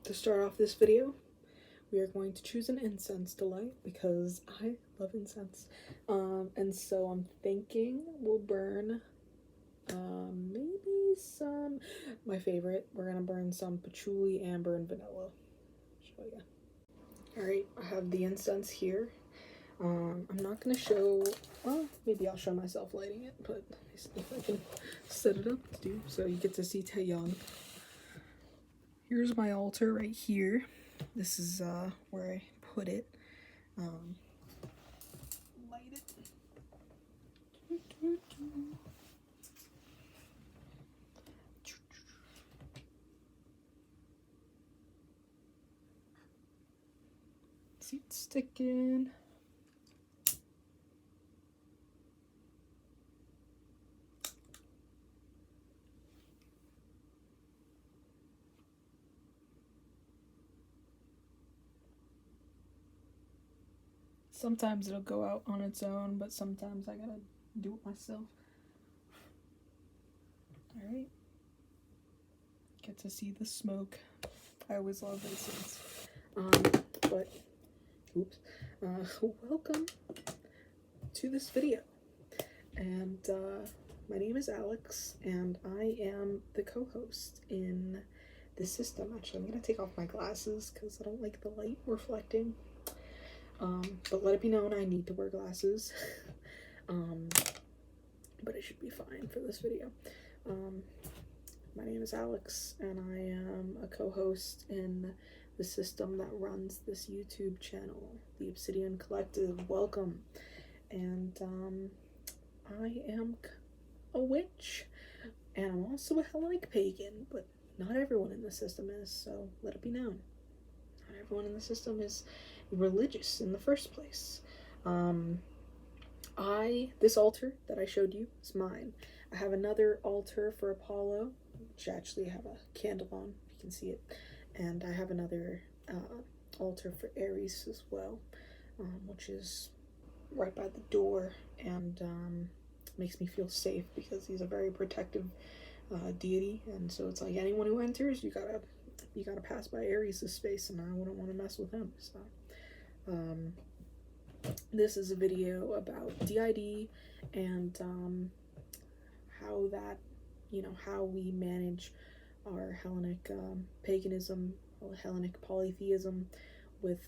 To start off this video, we are going to choose an incense to light because I love incense. And so I'm thinking we'll burn maybe some, my favorite, we're gonna burn some patchouli, amber, and vanilla. Show you. Alright, I have the incense here. I'm not gonna show, well, maybe I'll show myself lighting it, but let me see if I can set it up to do so you get to see Taeyong. Here's my altar right here. This is where I put it. Light it. See it sticking. Sometimes it'll go out on its own, but sometimes I gotta do it myself. Alright. Get to see the smoke. I always love incense. But, oops. Welcome to this video. And, my name is Alex, and I am the co-host in this system. Actually, I'm gonna take off my glasses because I don't like the light reflecting. But let it be known I need to wear glasses. But it should be fine for this video. My name is Alex, and I am a co-host in the system that runs this YouTube channel, the Obsidian Collective. Welcome. And I am a witch, and I'm also a Hellenic pagan, but not everyone in the system is, so let it be known. Not everyone in the system is religious in the first place. This altar that I showed you is mine. I have another altar for Apollo, which actually I have a candle on, if you can see it, and I have another altar for Ares as well, which is right by the door, and makes me feel safe because he's a very protective deity, and so it's like anyone who enters, you gotta pass by Ares' space, and I wouldn't want to mess with him. So this is a video about DID and how that, how we manage our Hellenic paganism, Hellenic polytheism, with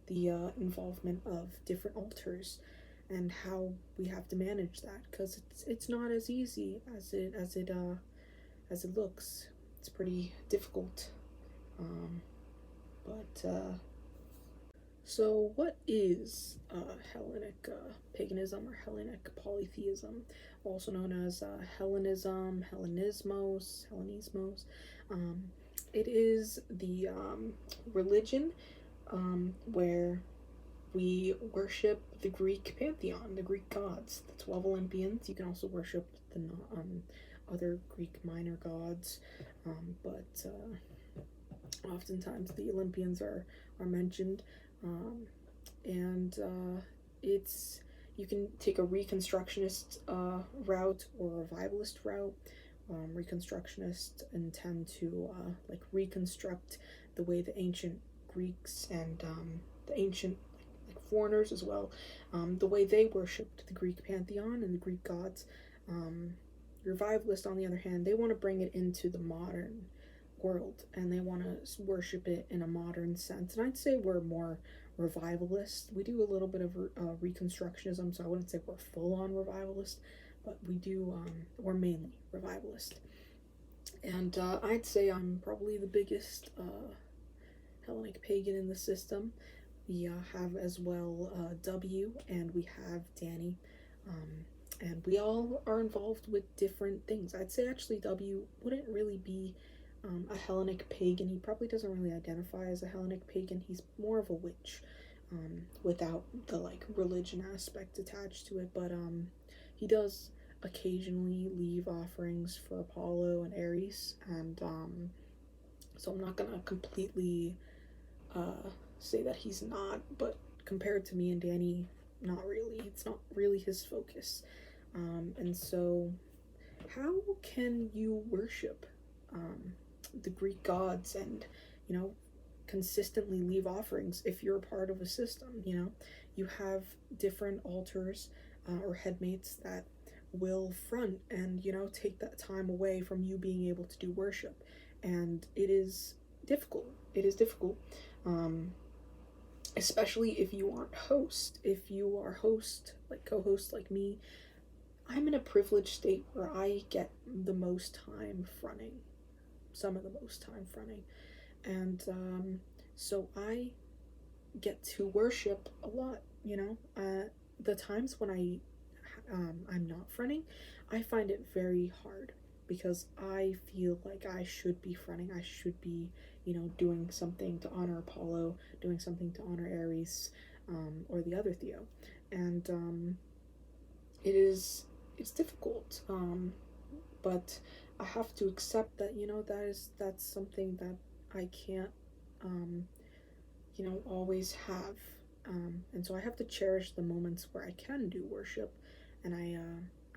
the involvement of different altars, and how we have to manage that, because it's not as easy as it looks. It's pretty difficult. So what is Hellenic paganism, or Hellenic polytheism, also known as Hellenism, Hellenismos? It is the religion where we worship the Greek pantheon, the Greek gods, the 12 Olympians. You can also worship the other Greek minor gods, but oftentimes the Olympians are mentioned. You can take a Reconstructionist route or a Revivalist route. Reconstructionists intend to like reconstruct the way the ancient Greeks and the ancient like foreigners as well, the way they worshipped the Greek pantheon and the Greek gods. Revivalists, on the other hand, they want to bring it into the modern world, and they want to worship it in a modern sense. And I'd say we're more revivalist. We do a little bit of Reconstructionism, so I wouldn't say we're full-on revivalist, but we're mainly revivalist. And I'd say I'm probably the biggest Hellenic pagan in the system. We have as well W, and we have Danny, and we all are involved with different things. I'd say actually W wouldn't really be a Hellenic pagan. He probably doesn't really identify as a Hellenic pagan. He's more of a witch, without the like religion aspect attached to it, but he does occasionally leave offerings for Apollo and Ares, and so I'm not gonna completely say that he's not, but compared to me and Danny, not really. It's not really his focus. And so how can you worship the Greek gods and, you know, consistently leave offerings if you're a part of a system. You know, you have different altars or headmates that will front and, you know, take that time away from you being able to do worship, and it is difficult. It is difficult, especially if you aren't host. If you are host, like co-host like me, I'm in a privileged state where I get the most time fronting, some of the most time fronting, and so I get to worship a lot. You know, the times when I'm not fronting, I find it very hard because I feel like I should be fronting. I should be, you know, doing something to honor Apollo, doing something to honor Ares, or the other Theo, and it's difficult. But I have to accept that, you know, that's something that I can't, you know, always have. And so I have to cherish the moments where I can do worship, and I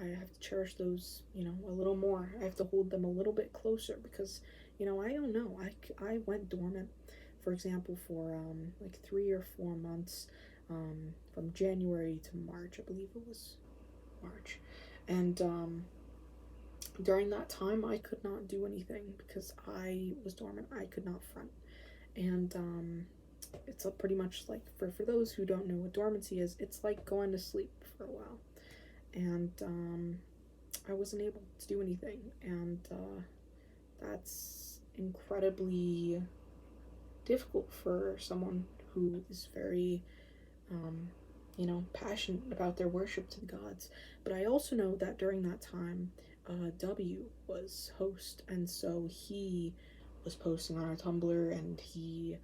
have to cherish those, you know, a little more. I have to hold them a little bit closer because, you know, I don't know. I went dormant, for example, for like 3 or 4 months, from January to March. I believe it was March, and during that time I could not do anything because I was dormant. I could not front, and it's pretty much like, for those who don't know what dormancy is, it's like going to sleep for a while, and I wasn't able to do anything, and that's incredibly difficult for someone who is very you know, passionate about their worship to the gods. But I also know that during that time, W was host, and so he was posting on our Tumblr, and he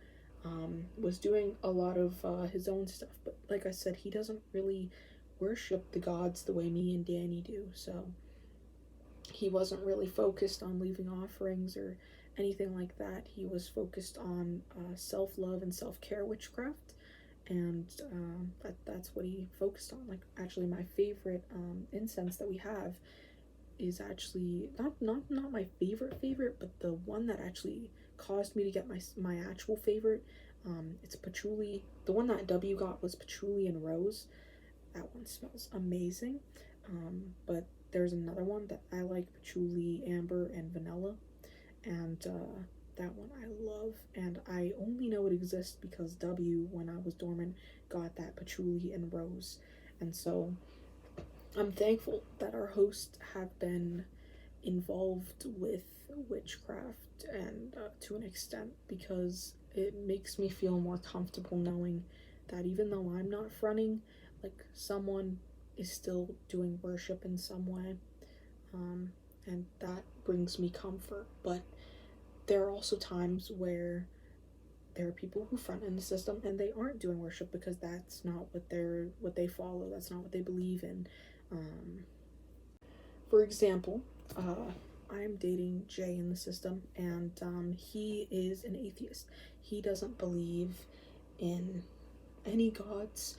was doing a lot of his own stuff. But like I said, he doesn't really worship the gods the way me and Danny do, so he wasn't really focused on leaving offerings or anything like that. He was focused on self-love and self-care witchcraft, and that's what he focused on. Like, actually, my favorite incense that we have is actually not my favorite, but the one that actually caused me to get my actual favorite. It's patchouli. The one that W got was patchouli and rose. That one smells amazing. But there's another one that I like, patchouli, amber, and vanilla, and that one I love, and I only know it exists because W, when I was dormant, got that patchouli and rose. And so I'm thankful that our hosts have been involved with witchcraft, and to an extent, because it makes me feel more comfortable knowing that even though I'm not fronting, like, someone is still doing worship in some way, and that brings me comfort. But there are also times where there are people who front in the system and they aren't doing worship because that's not what they follow. That's not what they believe in. For example, I'm dating Jay in the system, and he is an atheist. He doesn't believe in any gods,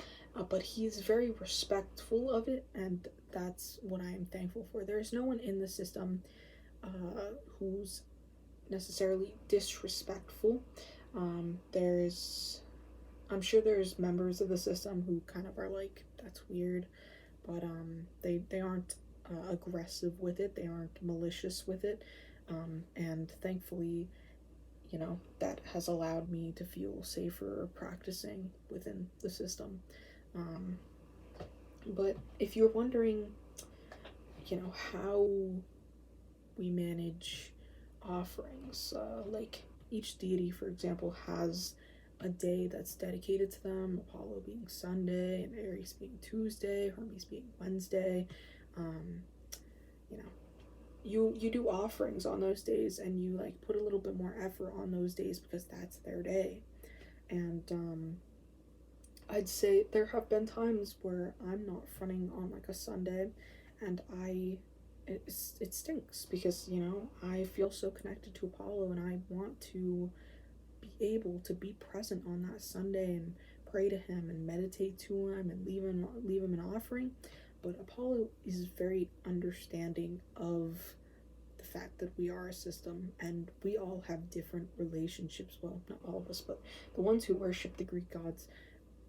but he's very respectful of it, and that's what I am thankful for. There's no one in the system who's necessarily disrespectful. I'm sure there's members of the system who kind of are like, that's weird, but they aren't aggressive with it. They aren't malicious with it, and thankfully, you know, that has allowed me to feel safer practicing within the system. But if you're wondering, you know, how we manage offerings, like, each deity, for example, has a day that's dedicated to them, Apollo being Sunday, and Ares being Tuesday, Hermes being Wednesday. You know, you do offerings on those days, and you, like, put a little bit more effort on those days because that's their day. And I'd say there have been times where I'm not fronting on, like, a Sunday, and it stinks because, you know, I feel so connected to Apollo, and I want to be able to be present on that Sunday and pray to him and meditate to him and leave him an offering. But Apollo is very understanding of the fact that we are a system and we all have different relationships. Well, not all of us, but the ones who worship the Greek gods,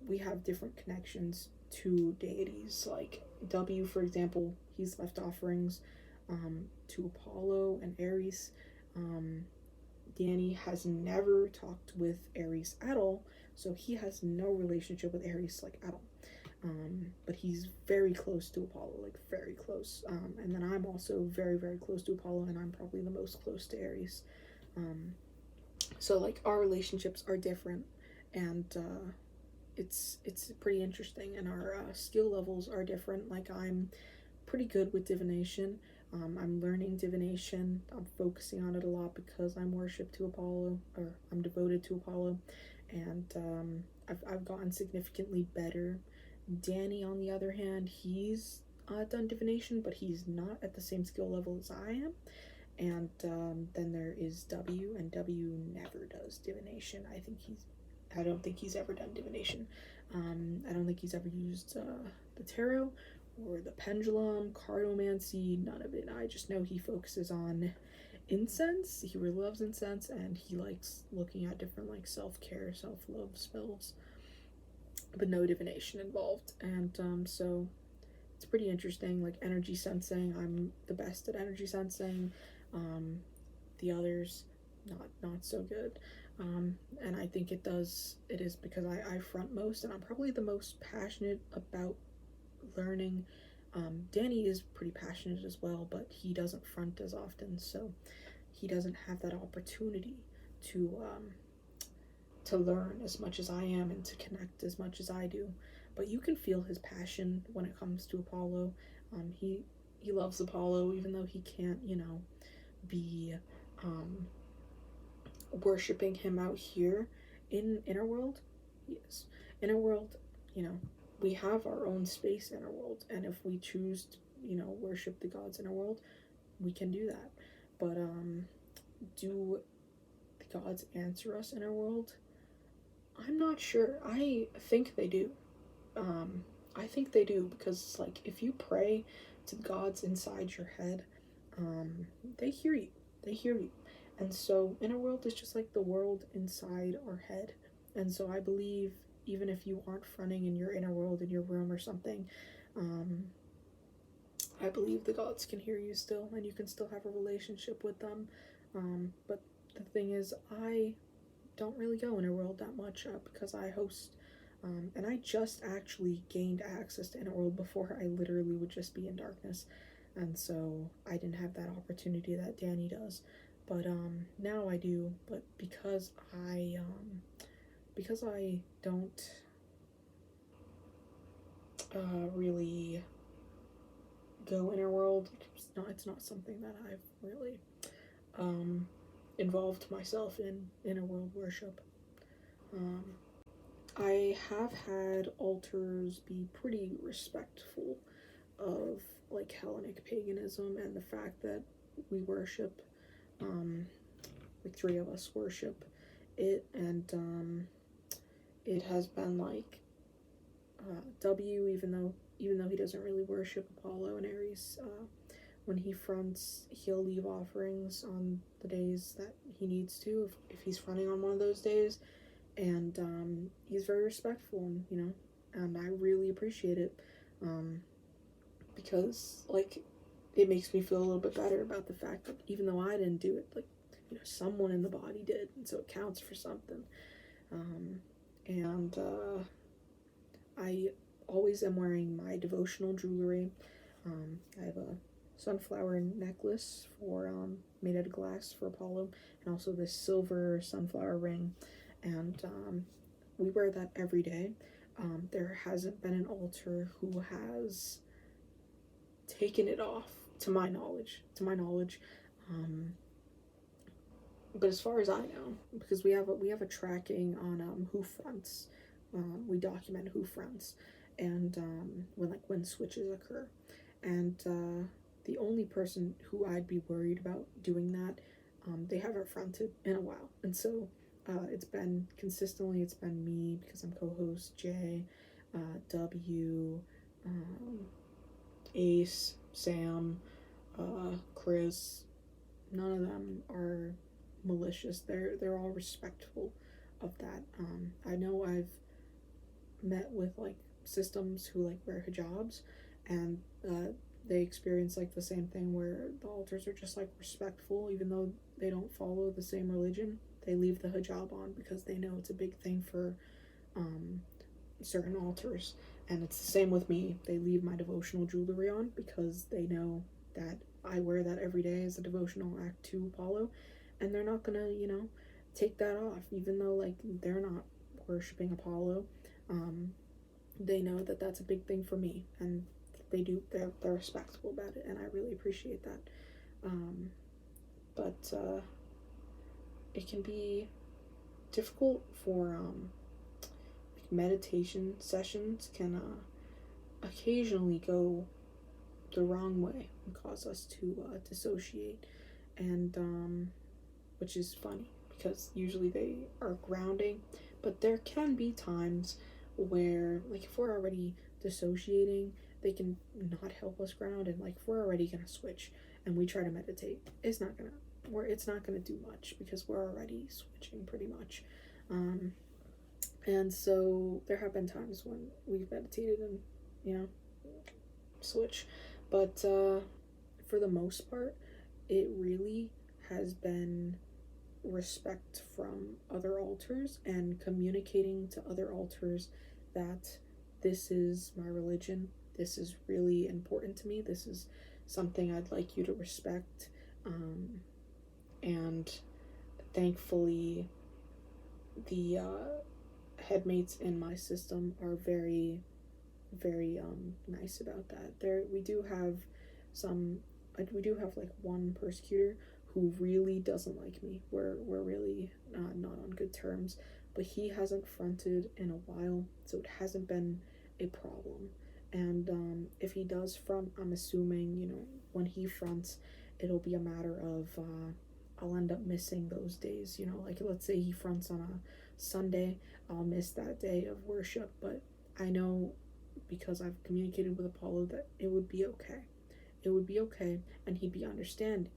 we have different connections to deities. Like W, for example, he's left offerings to Apollo and Ares. Danny has never talked with Ares at all, so he has no relationship with Ares, like, at all. But he's very close to Apollo, like very close. And then I'm also very, very close to Apollo, and I'm probably the most close to Ares. So like our relationships are different, and it's pretty interesting. And our skill levels are different. Like I'm pretty good with divination. I'm learning divination. I'm focusing on it a lot because I'm worshipped to Apollo, or I'm devoted to Apollo, and I've gotten significantly better. Danny, on the other hand, he's done divination, but he's not at the same skill level as I am. And then there is W, and W never does divination. I don't think he's ever done divination. I don't think he's ever used the tarot or the pendulum, cartomancy, none of it. I just know he focuses on incense. He really loves incense, and he likes looking at different like self-care, self-love spells, but no divination involved. And so it's pretty interesting. Like energy sensing, I'm the best at energy sensing. The others not so good. And I think it is because I front most, and I'm probably the most passionate about learning. Danny is pretty passionate as well, but he doesn't front as often, so he doesn't have that opportunity to learn as much as I am and to connect as much as I do. But you can feel his passion when it comes to Apollo. He loves Apollo, even though he can't, be worshiping him out here in Innerworld. He is. Innerworld, we have our own space Innerworld, and if we choose to, worship the gods Innerworld, we can do that. But do the gods answer us Innerworld? I'm not sure. I think they do. I think they do, because like if you pray to the gods inside your head, they hear you. They hear you. And so Innerworld is just like the world inside our head. And so I believe even if you aren't fronting in your Innerworld in your room or something, I believe the gods can hear you still, and you can still have a relationship with them. But the thing is, I don't really go Innerworld that much because I host, and I just actually gained access to Innerworld. Before, I literally would just be in darkness, and so I didn't have that opportunity that Danny does. But now I do. But because I don't really go Innerworld, it's not something that I've really involved myself in Innerworld worship. I have had altars be pretty respectful of like Hellenic paganism and the fact that we worship, like 3 of us worship it, and it has been like W, even though he doesn't really worship Apollo and Ares, when he fronts, he'll leave offerings on the days that he needs to, if he's fronting on one of those days, and he's very respectful, and I really appreciate it, because like it makes me feel a little bit better about the fact that even though I didn't do it, like someone in the body did, and so it counts for something. And I always am wearing my devotional jewelry. I have a sunflower necklace for made out of glass for Apollo, and also this silver sunflower ring, and we wear that every day. There hasn't been an altar who has taken it off, to my knowledge. But as far as I know, because we have a tracking on who fronts, we document who fronts, and when switches occur, and the only person who I'd be worried about doing that, they haven't fronted in a while, and so it's been me, because I'm co-host, Jay, W, Ace, Sam, Chris, none of them are malicious. They're all respectful of that. I know I've met with like systems who like wear hijabs, and they experience like the same thing where the altars are just like respectful, even though they don't follow the same religion. They leave the hijab on because they know it's a big thing for um, certain altars. And it's the same with me. They leave my devotional jewelry on because they know that I wear that every day as a devotional act to Apollo, and they're not gonna, take that off, even though like they're not worshiping Apollo. Um, they know that that's a big thing for me, and they're respectful about it, and I really appreciate that. But it can be difficult for like meditation sessions can occasionally go the wrong way and cause us to dissociate, and which is funny because usually they are grounding, but there can be times where, like, if we're already dissociating, they can not help us ground, and like if we're already gonna switch and we try to meditate, it's not gonna do much because we're already switching pretty much. And so there have been times when we've meditated and, switch, but for the most part, it really has been respect from other altars and communicating to other altars that this is my religion, this is really important to me, this is something I'd like you to respect. And thankfully, the headmates in my system are very, very nice about that. We do have like one persecutor who really doesn't like me. We're really not on good terms, but he hasn't fronted in a while, so it hasn't been a problem. And if he does front, I'm assuming, when he fronts, it'll be a matter of I'll end up missing those days. Like let's say he fronts on a Sunday, I'll miss that day of worship, but I know because I've communicated with Apollo that it would be okay. It would be okay, and he'd be understanding.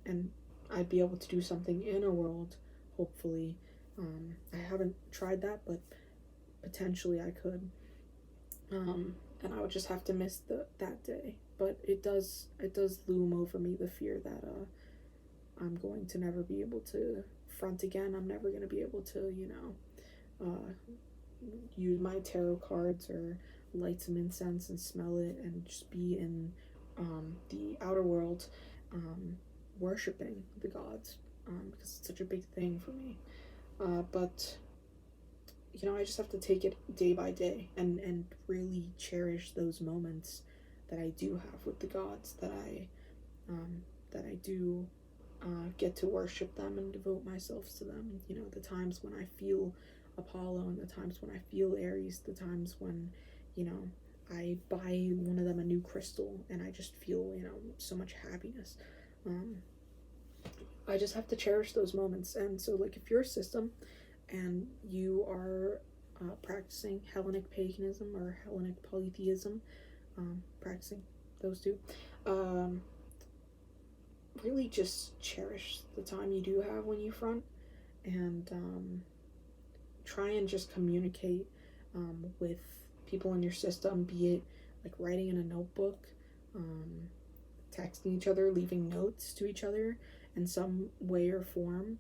And I'd be able to do something inner world, hopefully. I haven't tried that, but potentially I could. And I would just have to miss that day. But it does loom over me, the fear that I'm going to never be able to front again. I'm never going to be able to, use my tarot cards or light some incense and smell it and just be in the outer world worshiping the gods, because it's such a big thing for me. But I just have to take it day by day and really cherish those moments that I do have with the gods, that I do get to worship them and devote myself to them. The times when I feel Apollo and the times when I feel Aries, the times when, I buy one of them a new crystal and I just feel, so much happiness. I just have to cherish those moments. And so, like, if you're a system and you are practicing Hellenic paganism or Hellenic polytheism, practicing those two, really just cherish the time you do have when you front, and try and just communicate with people in your system, be it like writing in a notebook, texting each other, leaving notes to each other in some way or form,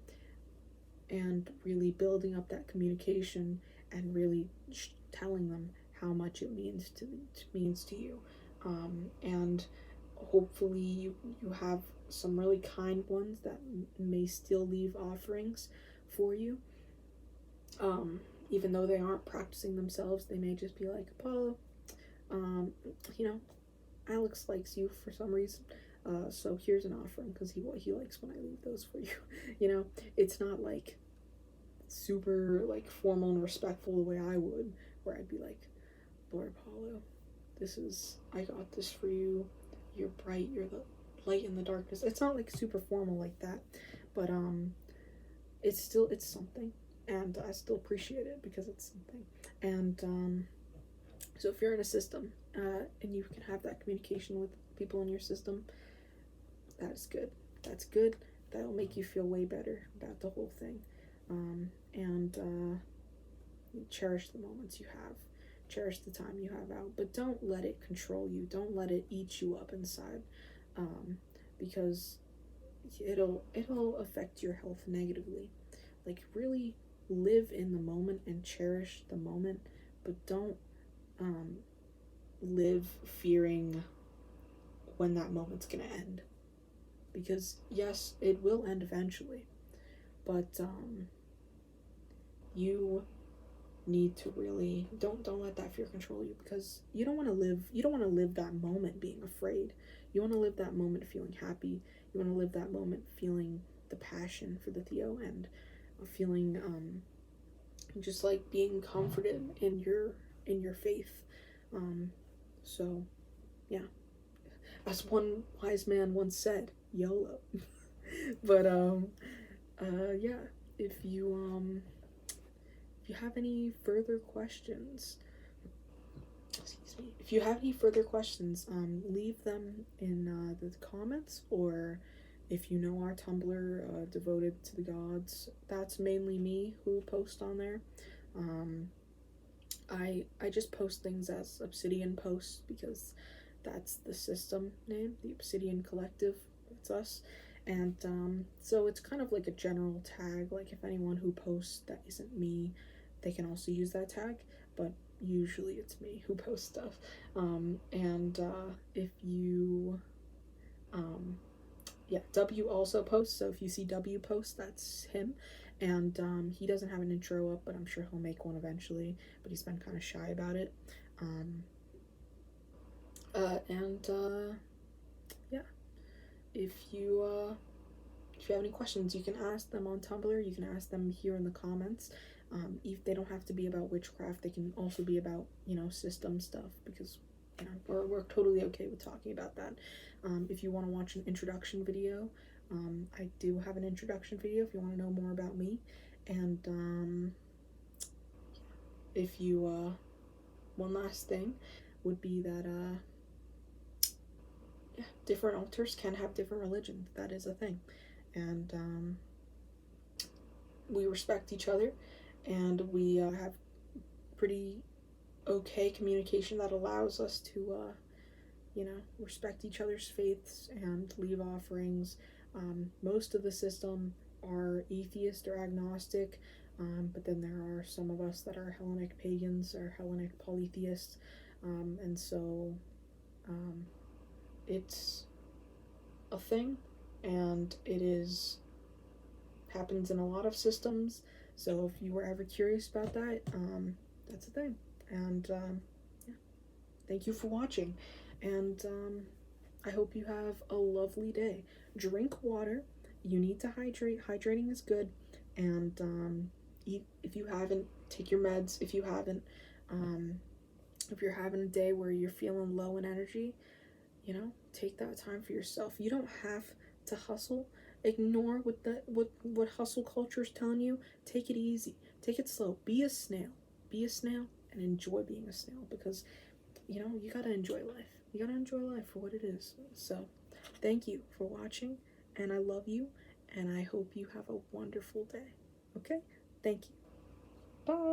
and really building up that communication and really telling them how much it means to you. And hopefully you have some really kind ones that may still leave offerings for you. Even though they aren't practicing themselves, they may just be like, Apollo, Alex likes you for some reason, so here's an offering because he likes when I leave those for you. It's not like super like formal and respectful the way I would, where I'd be like, Lord Apollo, I got this for you, you're bright, you're the light in the darkness. It's not like super formal like that, but it's something, and I still appreciate it because it's something. And so if you're in a system and you can have that communication with people in your system, that is good. that's good. That'll make you feel way better about the whole thing. And cherish the moments you have. Cherish the time you have out, but don't let it control you. Don't let it eat you up inside, because it'll affect your health negatively. Like, really live in the moment and cherish the moment, but don't live fearing when that moment's gonna end. Because yes, it will end eventually, but you need to really don't let that fear control you, because you don't want to live that moment being afraid. You want to live that moment feeling happy. You want to live that moment feeling the passion for the Theo, and feeling just like being comforted in your faith. So yeah, as one wise man once said, YOLO. But yeah, if you have any further questions, if you have any further questions, leave them in the comments, or if you know our Tumblr, Devoted to the Gods, that's mainly me who post on there. I just post things as Obsidian posts, because that's the system name, the Obsidian Collective. It's us. And so it's kind of like a general tag. Like, if anyone who posts that isn't me, they can also use that tag, but usually it's me who posts stuff. If you yeah, W also posts, so if you see W post, that's him. And he doesn't have an intro up, but I'm sure he'll make one eventually, but he's been kind of shy about it. Yeah, if you have any questions, you can ask them on Tumblr. You can ask them here in the comments. If they don't have to be about witchcraft, they can also be about, system stuff, because we're totally okay with talking about that. If you want to watch an introduction video, I do have an introduction video if you want to know more about me. And if you one last thing would be that yeah, different altars can have different religions. That is a thing. And we respect each other, and we have pretty okay communication that allows us to respect each other's faiths and leave offerings. Most of the system are atheist or agnostic, but then there are some of us that are Hellenic pagans or Hellenic polytheists, and so it's a thing, and it happens in a lot of systems. So if you were ever curious about that, that's a thing. And yeah, thank you for watching, and I hope you have a lovely day. Drink water. You need to hydrate. Hydrating is good. And eat if you haven't. Take your meds if you haven't. If you're having a day where you're feeling low in energy, take that time for yourself. You don't have to hustle. Ignore what hustle culture is telling you. Take it easy. Take it slow. Be a snail. Be a snail and enjoy being a snail, because you gotta enjoy life. You gotta enjoy life for what it is. So thank you for watching, and I love you, and I hope you have a wonderful day. Okay? Thank you. Bye.